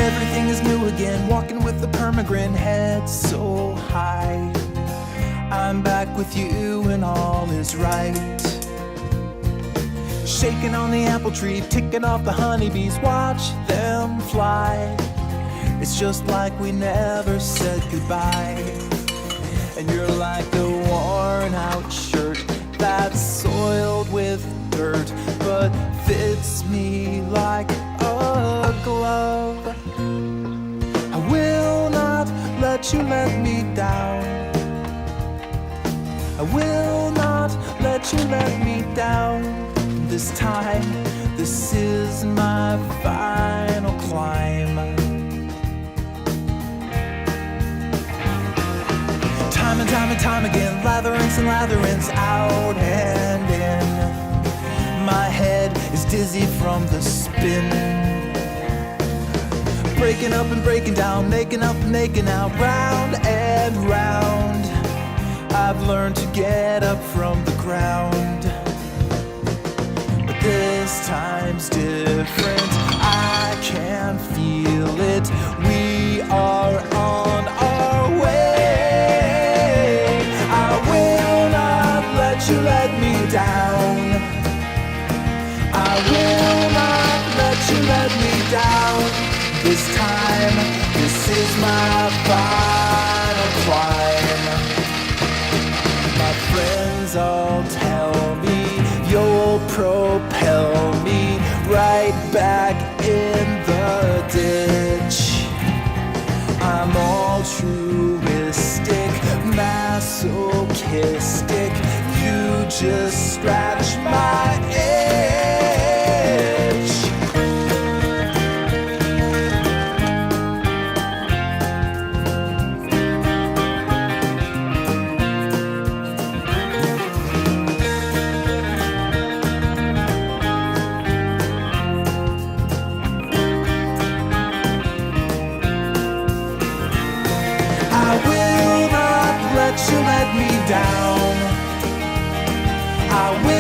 Everything is new again, walking with a permagrin, head so high. I'm back with you and all is right. Shaking on the apple tree, ticking off the honeybees, watch them fly. It's just like we never said goodbye. And you're like a worn out shirt that's soiled with dirt, but fits me like a glove. I will not let you let me down. I will not let you let me down. This time, this is my final climb. Time and time and time again, latherings and latherings, out and in. My head is dizzy from the spin. Breaking up and breaking down, making up and making out, round and round. I've learned to get up from the ground, but this time's different. I can feel it. We are on our way. I will not let you let me down. I will not let you let me down. This time, this is my final climb. My friends all tell me you'll propel me right back in the ditch. I'm altruistic, masochistic. You just scratch my itch. You let me down. I will